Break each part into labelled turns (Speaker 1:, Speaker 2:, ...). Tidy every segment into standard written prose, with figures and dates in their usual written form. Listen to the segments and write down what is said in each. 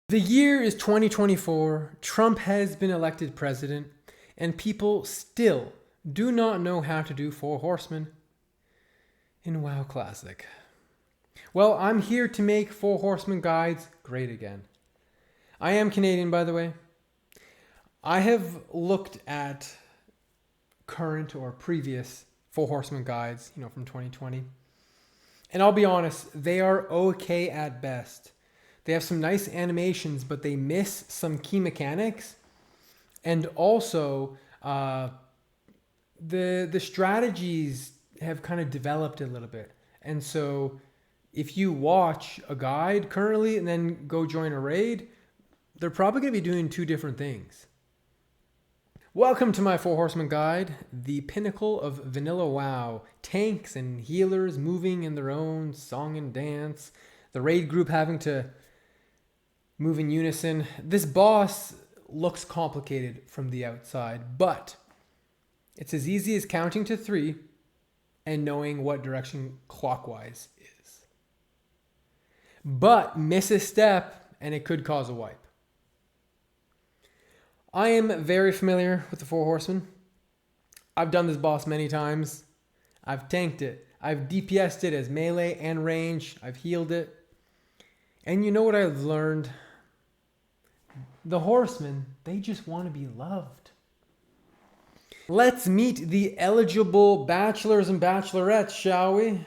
Speaker 1: The year is 2024, Trump has been elected president, and people still do not know how to do Four Horsemen in WoW Classic. Well, I'm here to make Four Horsemen guides great again. I am Canadian, by the way. I have looked at current or previous Four Horsemen guides, from 2020. And I'll be honest, they are okay at best. They have some nice animations, but they miss some key mechanics. And also, the strategies have kind of developed a little bit. And so if you watch a guide currently and then go join a raid, they're probably going to be doing two different things. Welcome to my Four Horsemen guide, the pinnacle of vanilla WoW. Tanks and healers moving in their own song and dance. The raid group having to move in unison. This boss looks complicated from the outside, but it's as easy as counting to 3 and knowing what direction clockwise is. But miss a step and it could cause a wipe. I am very familiar with the Four Horsemen. I've done this boss many times. I've tanked it. I've DPS'd it as melee and range. I've healed it. And you know what I've learned? The Horsemen, they just want to be loved. Let's meet the eligible bachelors and bachelorettes, shall we?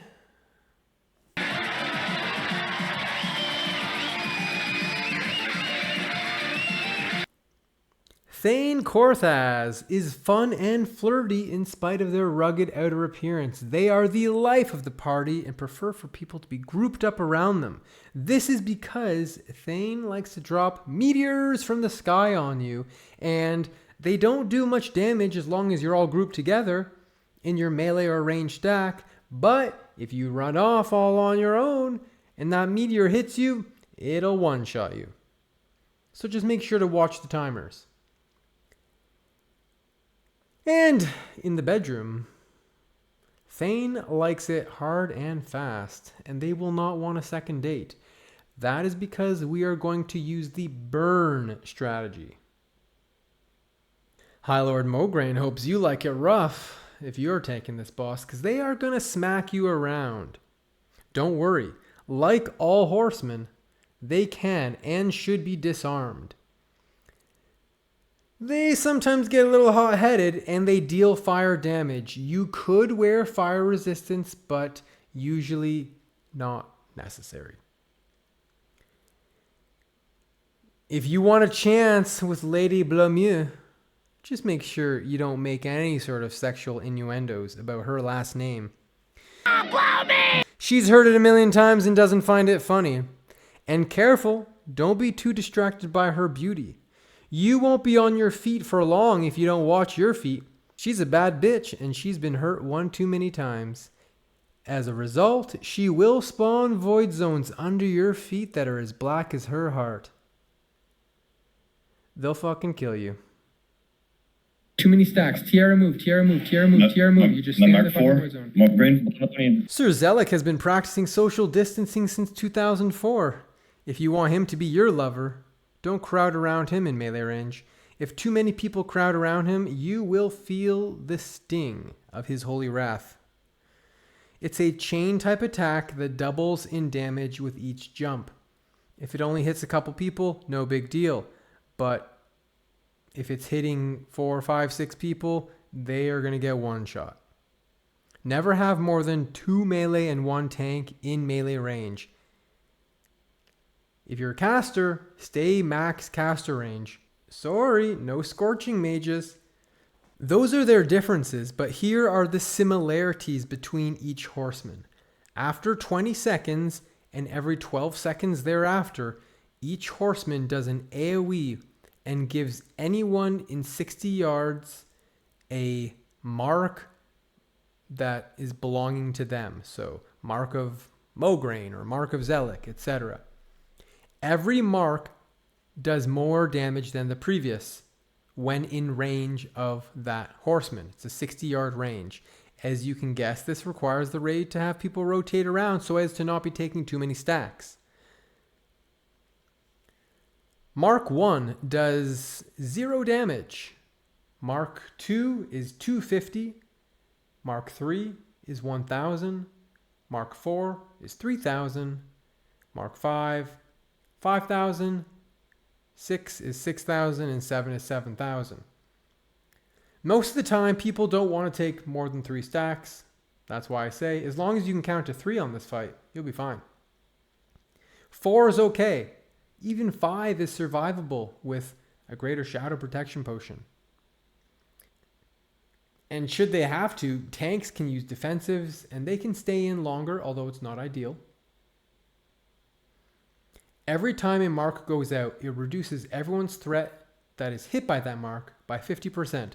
Speaker 1: Thane Korthas is fun and flirty in spite of their rugged outer appearance. They are the life of the party and prefer for people to be grouped up around them. This is because Thane likes to drop meteors from the sky on you, and they don't do much damage as long as you're all grouped together in your melee or range stack. But if you run off all on your own and that meteor hits you, it'll one-shot you. So just make sure to watch the timers. And in the bedroom, Thane likes it hard and fast, and they will not want a second date. That is because we are going to use the burn strategy. High Lord Mograine hopes you like it rough if you're taking this boss, because they are going to smack you around. Don't worry, like all horsemen, they can and should be disarmed. They sometimes get a little hot-headed and they deal fire damage. You could wear fire resistance, but usually not necessary. If you want a chance with Lady Blamieux, just make sure you don't make any sort of sexual innuendos about her last name. She's heard it a million times and doesn't find it funny. And careful, don't be too distracted by her beauty. You won't be on your feet for long if you don't watch your feet. She's a bad bitch and she's been hurt one too many times. As a result, she will spawn void zones under your feet that are as black as her heart. They'll fucking kill you.
Speaker 2: Too many stacks. Tiara move, Tiara move, Tiara move, Tiara move. You just stay in the fucking void zone.
Speaker 1: Sir Zelik has been practicing social distancing since 2004. If you want him to be your lover, don't crowd around him in melee range. If too many people crowd around him, you will feel the sting of his holy wrath. It's a chain type attack that doubles in damage with each jump. If it only hits a couple people, no big deal. But if it's hitting 4, 5, 6 people, they are going to get one shot. Never have more than 2 melee and 1 tank in melee range. If you're a caster, stay max caster range. Sorry, no scorching mages. Those are their differences, but here are the similarities between each horseman. After 20 seconds and every 12 seconds thereafter, each horseman does an AoE and gives anyone in 60 yards a mark that is belonging to them. So, mark of Mograine or mark of Zelik, etc. Every mark does more damage than the previous when in range of that horseman. It's a 60-yard range. As you can guess, this requires the raid to have people rotate around so as to not be taking too many stacks. Mark 1 does 0 damage. Mark 2 is 250. Mark 3 is 1000. Mark 4 is 3000. Mark 5, 5000. 6 is 6000, and 7 is 7000. Most of the time, people don't want to take more than 3 stacks. That's why I say, as long as you can count to 3 on this fight, you'll be fine. 4 is okay. Even 5 is survivable with a greater shadow protection potion. And should they have to, tanks can use defensives and they can stay in longer, although it's not ideal. Every time a mark goes out, it reduces everyone's threat that is hit by that mark by 50%.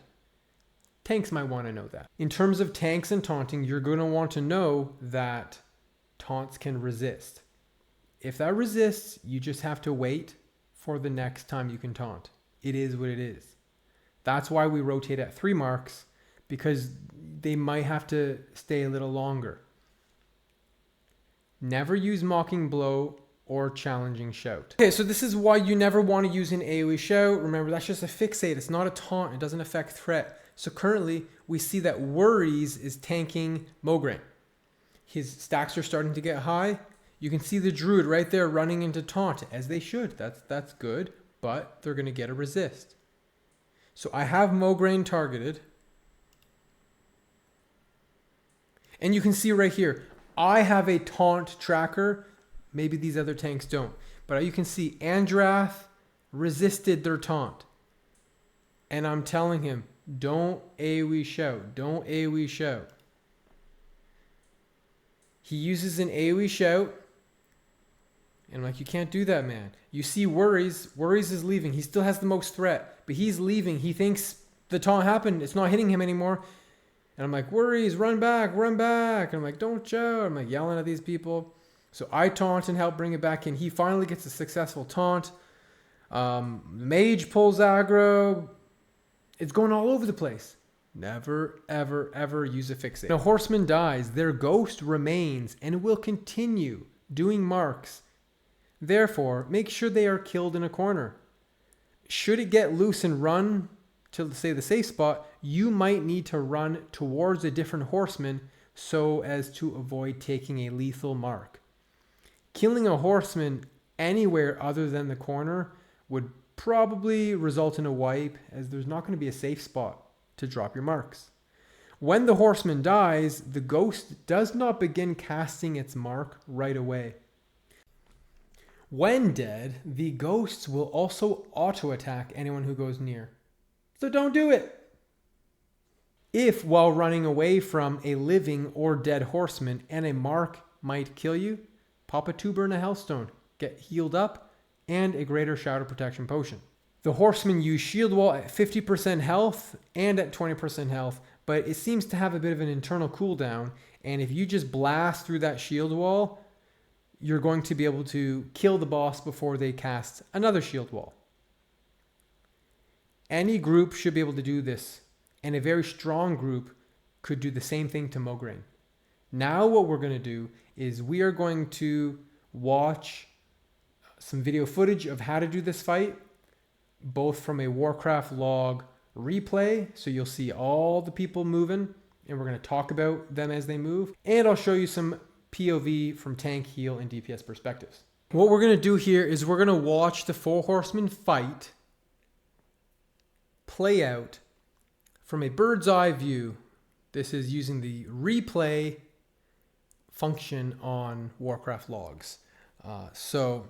Speaker 1: Tanks might want to know that. In terms of tanks and taunting, you're going to want to know that taunts can resist. If that resists, you just have to wait for the next time you can taunt. It is what it is. That's why we rotate at 3 marks, because they might have to stay a little longer. Never use Mocking Blow or Challenging Shout. Okay, so this is why you never want to use an AoE Shout. Remember, that's just a fixate. It's not a taunt. It doesn't affect threat. So currently, we see that Worries is tanking Mograine. His stacks are starting to get high. You can see the Druid right there running into taunt, as they should. That's good, but they're going to get a resist. So I have Mograine targeted. And you can see right here, I have a taunt tracker. Maybe these other tanks don't. But you can see Andrath resisted their taunt. And I'm telling him, don't AoE Shout. Don't AoE Shout. He uses an AoE Shout. And I'm like, you can't do that, man. You see Worries. Worries is leaving. He still has the most threat. But he's leaving. He thinks the taunt happened. It's not hitting him anymore. And I'm like, Worries, run back, run back. And I'm like, don't shout. I'm like yelling at these people. So I taunt and help bring it back in. He finally gets a successful taunt. Mage pulls aggro. It's going all over the place. Never, ever, ever use a fixate. Now, Horseman dies. Their ghost remains and will continue doing marks. Therefore, make sure they are killed in a corner. Should it get loose and run to, say, the safe spot, you might need to run towards a different horseman so as to avoid taking a lethal mark. Killing a horseman anywhere other than the corner would probably result in a wipe, as there's not going to be a safe spot to drop your marks. When the horseman dies, the ghost does not begin casting its mark right away. When dead, the ghosts will also auto-attack anyone who goes near. So don't do it! If, while running away from a living or dead horseman and a mark might kill you, pop a tuber and a hellstone, get healed up, and a greater shadow protection potion. The horsemen use shield wall at 50% health and at 20% health, but it seems to have a bit of an internal cooldown, and if you just blast through that shield wall, you're going to be able to kill the boss before they cast another shield wall. Any group should be able to do this, and a very strong group could do the same thing to Mograine. Now what we're going to do is we are going to watch some video footage of how to do this fight, both from a Warcraft log replay, so you'll see all the people moving, and we're going to talk about them as they move, and I'll show you some POV from tank, heal, and DPS perspectives. What we're going to do here is we're going to watch the 4 horsemen fight play out from a bird's eye view. This is using the replay function on Warcraft logs. So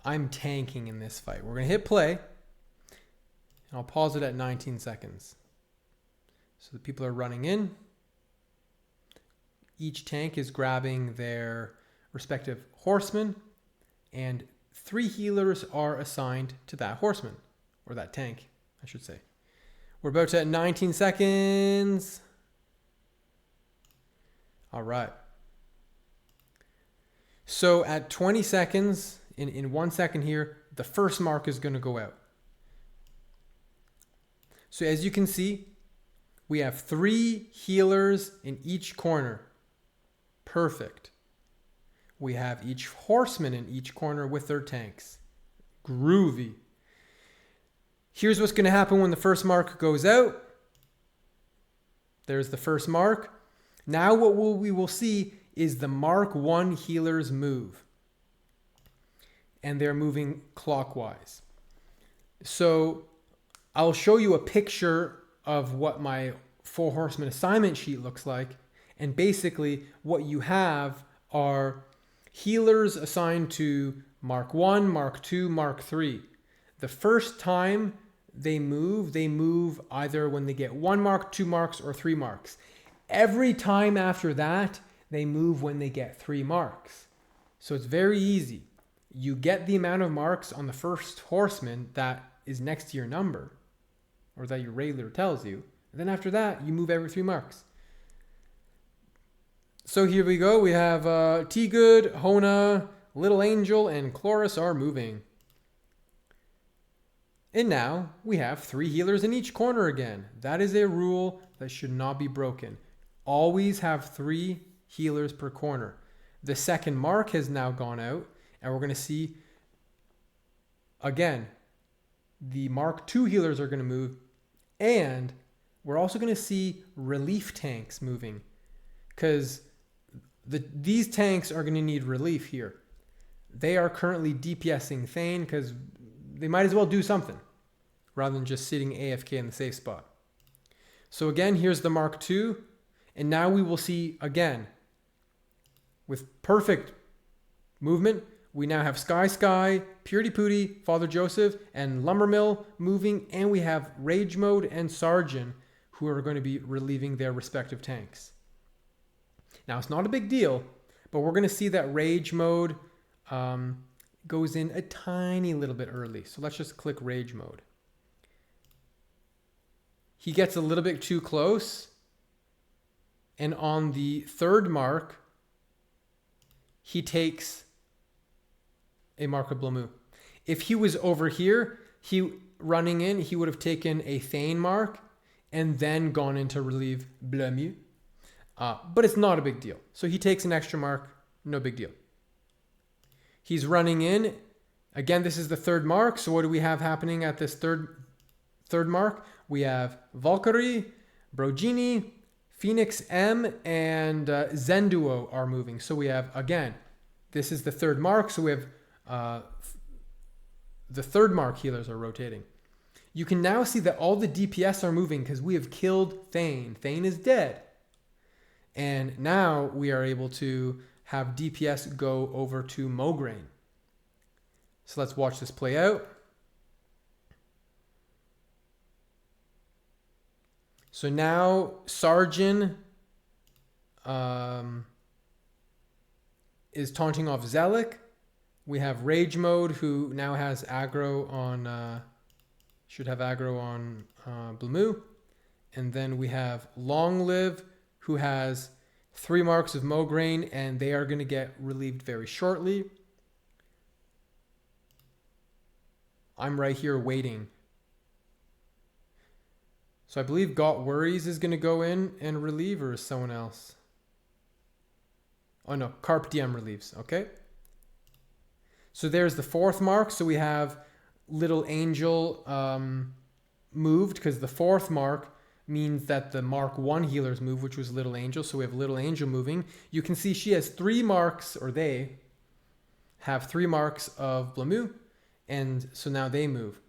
Speaker 1: I'm tanking in this fight. We're going to hit play, and I'll pause it at 19 seconds. So the people are running in. Each tank is grabbing their respective horseman, and 3 healers are assigned to that horseman, or that tank, I should say. We're about to at 19 seconds. All right. So at 20 seconds, in 1 second here, the first mark is going to go out. So as you can see, we have 3 healers in each corner. Perfect. We have each horseman in each corner with their tanks. Groovy. Here's what's going to happen when the first mark goes out. There's the first mark. Now what we will see is the Mark 1 healers move. And they're moving clockwise. So I'll show you a picture of what my 4 Horsemen assignment sheet looks like. And basically what you have are healers assigned to Mark 1, Mark 2, Mark 3. The first time they move either when they get 1 mark, 2 marks, or 3 marks. Every time after that, they move when they get 3 marks. So it's very easy. You get the amount of marks on the first Horseman that is next to your number, or that your raid leader tells you. And then after that, you move every 3 marks. So here we go. We have T-Good, Hona, Little Angel, and Chloris are moving. And now we have 3 healers in each corner again. That is a rule that should not be broken. Always have 3 healers per corner. The second mark has now gone out, and we're going to see, again, the Mark 2 healers are going to move, and we're also going to see relief tanks moving, because these tanks are going to need relief here. They are currently DPSing Thane because they might as well do something rather than just sitting AFK in the safe spot. So again, here's the Mark 2. And now we will see again, with perfect movement, we now have Sky, Purity Pooty, Father Joseph, and Lumbermill moving. And we have Rage Mode and Sergeant who are going to be relieving their respective tanks. Now, it's not a big deal, but we're going to see that Rage Mode goes in a tiny little bit early. So let's just click Rage Mode. He gets a little bit too close. And on the third mark, he takes a mark of Blamu. If he was over here, he would have taken a Thane mark and then gone in to relieve Blamu. But it's not a big deal. So he takes an extra mark, no big deal. He's running in. Again, this is the third mark. So what do we have happening at this third mark? We have Valkyrie, Brogini, Phoenix M, and Zenduo are moving. So we have, again, this is the third mark. So we have the third mark healers are rotating. You can now see that all the DPS are moving because we have killed Thane. Thane is dead. And now we are able to have DPS go over to Mograine. So let's watch this play out. So now Sergeant is taunting off Zelik. We have Rage Mode, who now has aggro on, should have aggro on Blamu. And then we have Long Live, who has 3 marks of Mograine, and they are going to get relieved very shortly. I'm right here waiting. So I believe Got Worries is going to go in and relieve, or is someone else? Oh no, Carp DM relieves, okay. So there's the 4th mark. So we have Little Angel moved, because the 4th mark means that the Mark 1 healers move, which was Little Angel. So we have Little Angel moving. You can see she has 3 marks, or they have 3 marks of Blamu, and so now they move.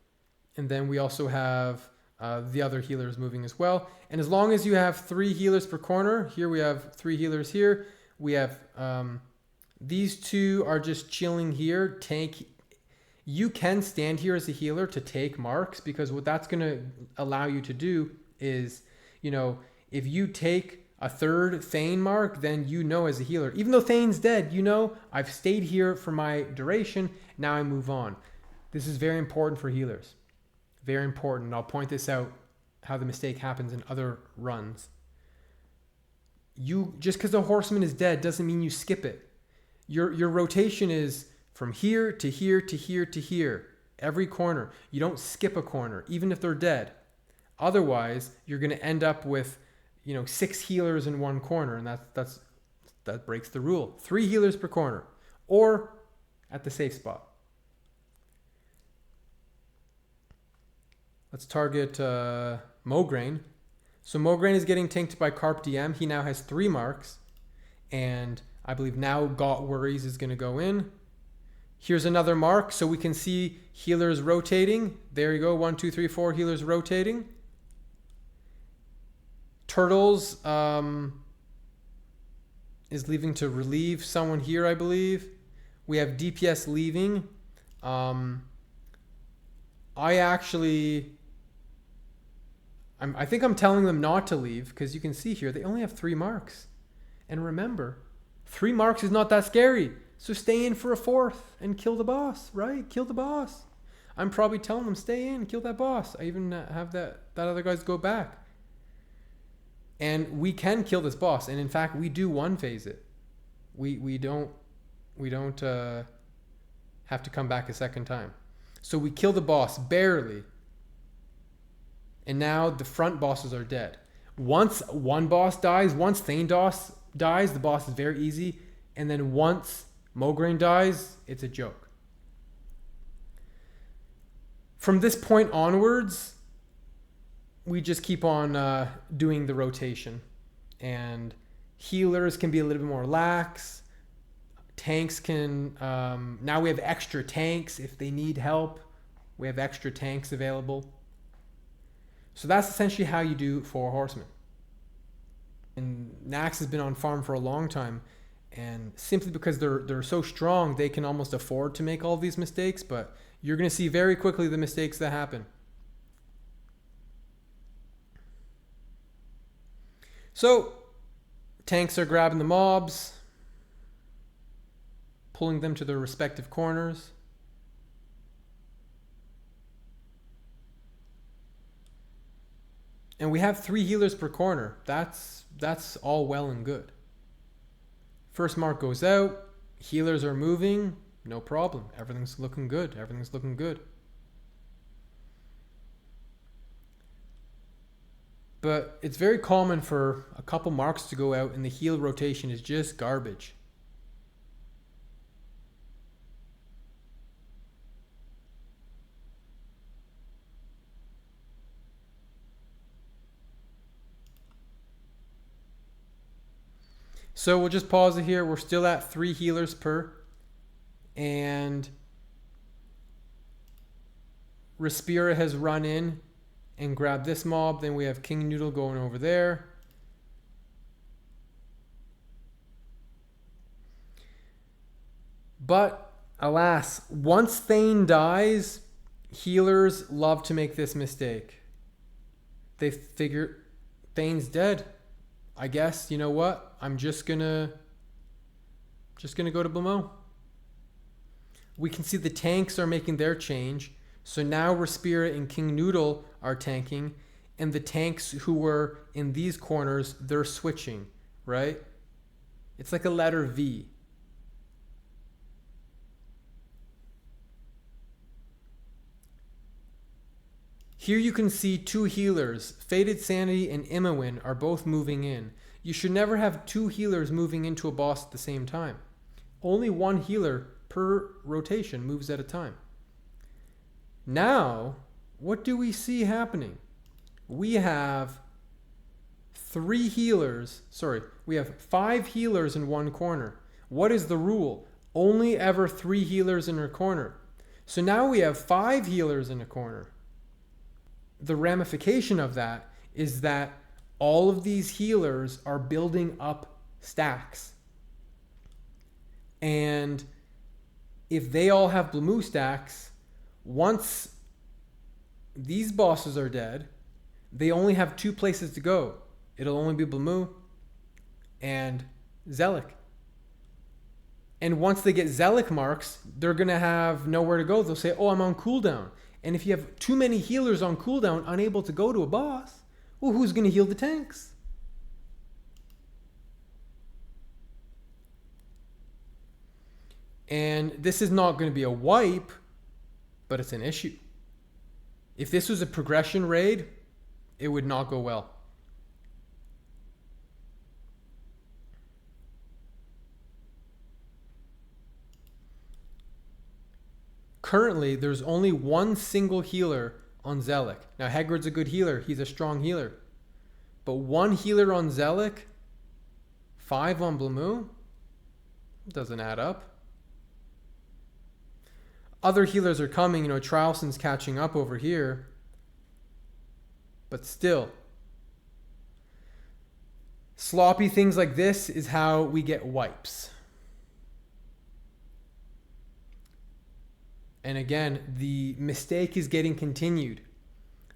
Speaker 1: And then we also have the other healers moving as well. And as long as you have 3 healers per corner, here we have 3 healers here. We have these 2 are just chilling here. You can stand here as a healer to take marks, because what that's going to allow you to do is, you know, if you take a 3rd Thane mark, then you know as a healer, even though Thane's dead, you know, I've stayed here for my duration. Now I move on. This is very important for healers. Very important. And I'll point this out, how the mistake happens in other runs. Just because the Horseman is dead doesn't mean you skip it. Your rotation is from here to here to here to here. Every corner. You don't skip a corner, even if they're dead. Otherwise, you're going to end up with, 6 healers in one corner, and that breaks the rule. 3 healers per corner, or at the safe spot. Let's target Mograine. So Mograine is getting tanked by Carp DM. He now has 3 marks. And I believe now Got Worries is going to go in. Here's another mark. So we can see healers rotating. There you go. 1, 2, 3, 4 healers rotating. Turtles is leaving to relieve someone here, I believe. We have DPS leaving. I think I'm telling them not to leave because you can see here they only have 3 marks. And remember, 3 marks is not that scary. So stay in for a 4th and kill the boss, right? Kill the boss. I'm probably telling them stay in, kill that boss. I even have that other guys go back. And we can kill this boss. And in fact, we do 1-phase it. We don't have to come back a second time. So we kill the boss barely. And now the front bosses are dead. Once one boss dies, once Thanos dies, the boss is very easy. And then once Mograine dies, it's a joke. From this point onwards, we just keep on doing the rotation. And healers can be a little bit more lax. Tanks can... now we have extra tanks if they need help. We have extra tanks available. So that's essentially how you do 4 Horsemen. And Nax has been on farm for a long time. And simply because they're so strong, they can almost afford to make all these mistakes. But you're going to see very quickly the mistakes that happen. So, tanks are grabbing the mobs, pulling them to their respective corners. And we have 3 healers per corner. That's all well and good. First mark goes out. Healers are moving. No problem. Everything's looking good. Everything's looking good. But it's very common for a couple marks to go out and the heal rotation is just garbage. So we'll just pause it here. We're still at 3 healers per. And Respira has run in and grabbed this mob. Then we have King Noodle going over there. But alas, once Thane dies, healers love to make this mistake. They figure Thane's dead. I guess, you know what? I'm just gonna go to Blamo. We can see the tanks are making their change. So now Respira and King Noodle are tanking, and the tanks who were in these corners, they're switching, right? It's like a letter V. Here you can see 2 healers. Faded Sanity and Imawin are both moving in. You should never have 2 healers moving into a boss at the same time. Only 1 healer per rotation moves at a time. Now, what do we see happening? We have 3 healers. We have 5 healers in one corner. What is the rule? Only ever 3 healers in a corner. So now we have 5 healers in a corner. The ramification of that is that all of these healers are building up stacks. And if they all have Blamo stacks, once these bosses are dead, they only have 2 places to go. It'll only be Blamo and Zelik. And once they get Zelik marks, they're going to have nowhere to go. They'll say, oh, I'm on cooldown. And if you have too many healers on cooldown, unable to go to a boss, well, who's going to heal the tanks? And this is not going to be a wipe, but it's an issue. If this was a progression raid, it would not go well. Currently, there's only 1 single healer on Zelik. Now, Hegrid's a good healer. He's a strong healer. But 1 healer on Zelik, 5 on Blamu, doesn't add up. Other healers are coming. You know, Trialson's catching up over here. But still, sloppy things like this is how we get wipes. And again, the mistake is getting continued.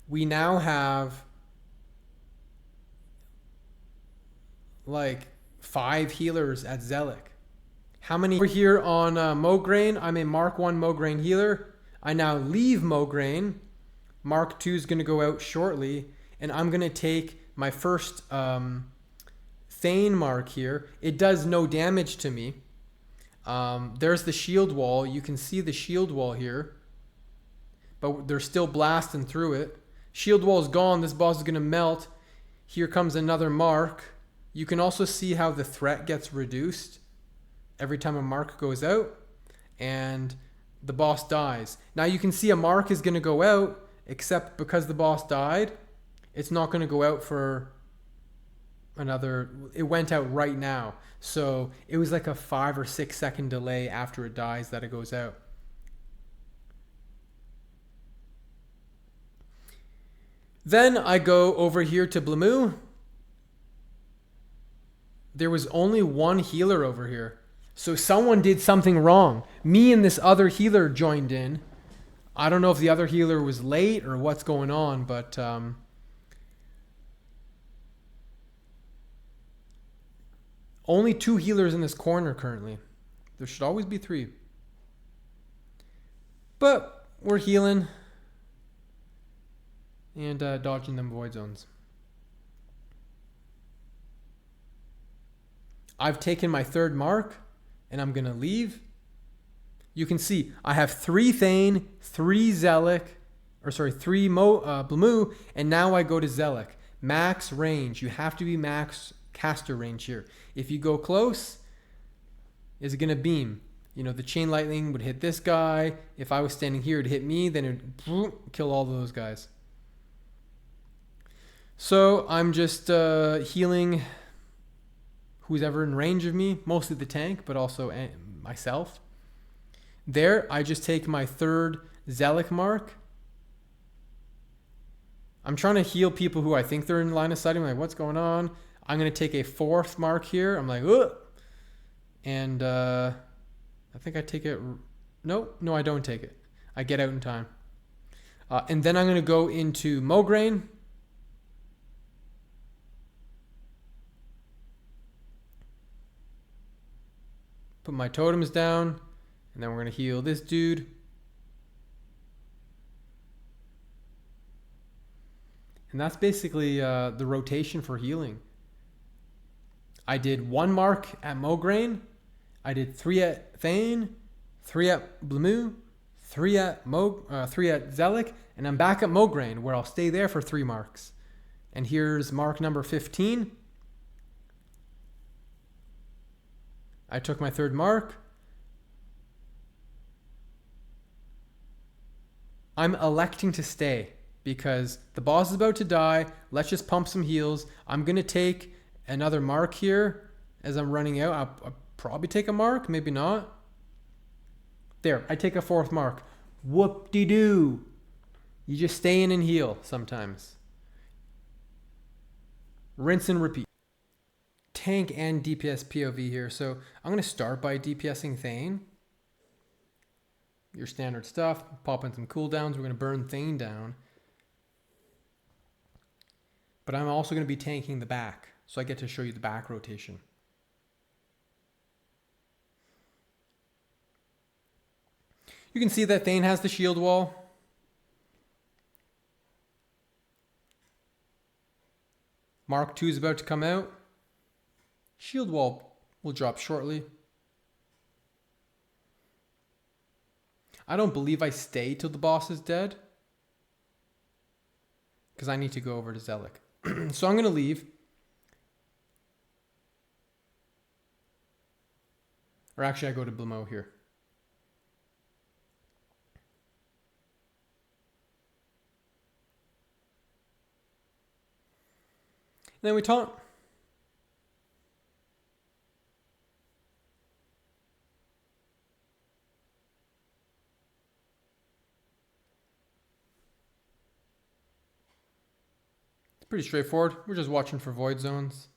Speaker 1: We now have like 5 healers at Zelik. How many over here on Mograine? I'm a Mark 1 Mograine healer. I now leave Mograine. Mark 2 is going to go out shortly. And I'm going to take my first Thane mark here. It does no damage to me. There's the shield wall. You can see the shield wall here. But they're still blasting through it. Shield wall is gone. This boss is going to melt. Here comes another mark. You can also see how the threat gets reduced every time a mark goes out. And the boss dies. Now you can see a mark is going to go out. Except because the boss died, it's not going to go out for another... It went out right now. So it was like a 5 or 6 second delay after it dies that it goes out. Then I go over here to Blamu. There was only 1 healer over here. So someone did something wrong. Me and this other healer joined in. I don't know if the other healer was late or what's going on, but only 2 healers in this corner currently. There should always be 3. But we're healing and dodging them void zones. I've taken my 3rd mark and I'm going to leave. You can see I have 3 Thane, 3 Zelik, 3 Blamu, and now I go to Zelik. Max range. You have to be max caster range here. If you go close, is it going to beam? You know, the chain lightning would hit this guy. If I was standing here, it'd hit me, then it would kill all those guys. So I'm just healing who's ever in range of me, mostly the tank, but also myself. There, I just take my 3rd Zelik mark. I'm trying to heal people who I think they're in line of sight. I'm like, what's going on? I'm going to take a 4th mark here. I'm like, ugh. And I think I take it. No, I don't take it. I get out in time. And then I'm going to go into Mograine. Put my totems down. And then we're going to heal this dude. And that's basically the rotation for healing. I did 1 mark at Mograine. I did 3 at Thane, 3 at Blamu, 3 at 3 at Zelik, and I'm back at Mograine where I'll stay there for 3 marks. And here's mark number 15. I took my 3rd mark. I'm electing to stay because the boss is about to die. Let's just pump some heals. I'm going to take another mark here as I'm running out. I'll probably take a mark, maybe not. There, I take a 4th mark. Whoop-de-doo. You just stay in and heal sometimes. Rinse and repeat. Tank and DPS POV here. So I'm going to start by DPSing Thane. Your standard stuff. Pop in some cooldowns. We're going to burn Thane down. But I'm also going to be tanking the back. So I get to show you the back rotation. You can see that Thane has the shield wall. Mark 2 is about to come out. Shield wall will drop shortly. I don't believe I stay till the boss is dead. Because I need to go over to Zelik. So I'm going to leave. Or actually I go to Blamu here. Then we taunt. It's pretty straightforward. We're just watching for void zones.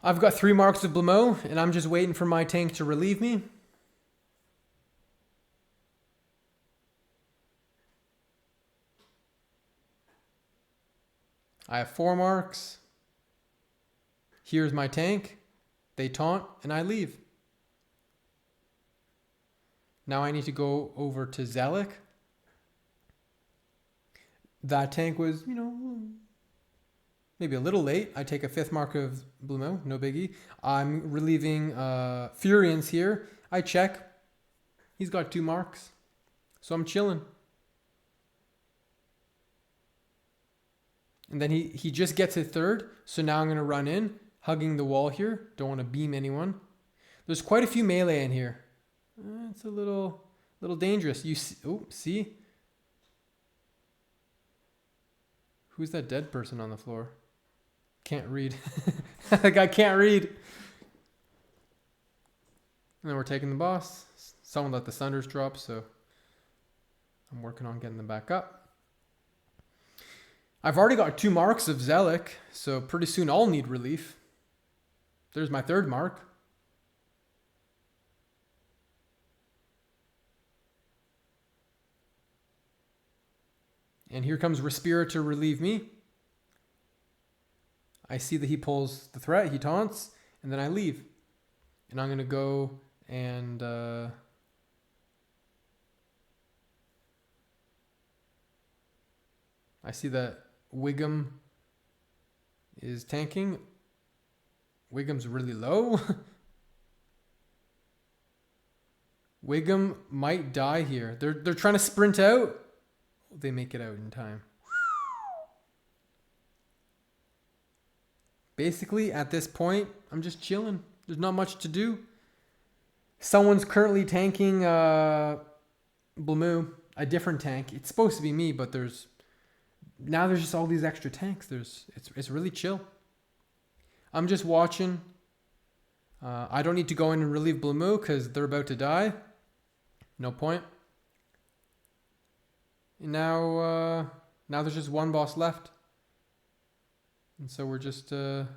Speaker 1: I've got 3 marks of Blamo, and I'm just waiting for my tank to relieve me. I have 4 marks. Here's my tank. They taunt, and I leave. Now I need to go over to Zealot. That tank was, maybe a little late. I take a 5th mark of Blamo, no biggie. I'm relieving Furians here. I check. He's got 2 marks. So I'm chilling. And then he just gets a 3rd. So now I'm going to run in, hugging the wall here. Don't want to beam anyone. There's quite a few melee in here. It's a little dangerous. You see, see? Who's that dead person on the floor? Can't read. That guy can't read. And then we're taking the boss. Someone let the Sunders drop, so I'm working on getting them back up. I've already got 2 marks of Zealot, so pretty soon I'll need relief. There's my 3rd mark. And here comes Respira to relieve me. I see that he pulls the threat, he taunts, and then I leave. And I'm going to go and... I see that Wiggum is tanking. Wiggum's really low. Wiggum might die here. They're trying to sprint out. They make it out in time. Basically, at this point, I'm just chilling. There's not much to do. Someone's currently tanking Blamo, a different tank. It's supposed to be me, but there's just all these extra tanks. It's really chill. I'm just watching. I don't need to go in and relieve Blamo because they're about to die. No point. And now there's just 1 boss left. And so we're just... Now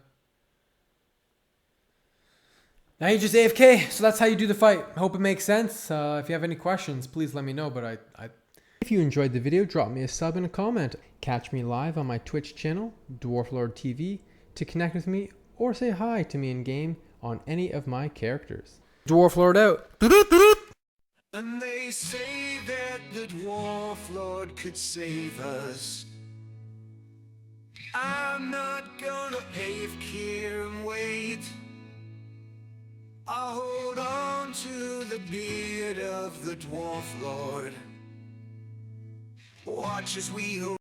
Speaker 1: you just AFK. So that's how you do the fight. I hope it makes sense. If you have any questions, please let me know. But if you enjoyed the video, drop me a sub and a comment. Catch me live on my Twitch channel, Dwarf Lord TV, to connect with me or say hi to me in game on any of my characters. Dwarf Lord out.
Speaker 3: And they say that the Dwarf Lord could save us. I'm not gonna pave here and wait. I'll hold on to the beard of the Dwarf Lord. Watch as we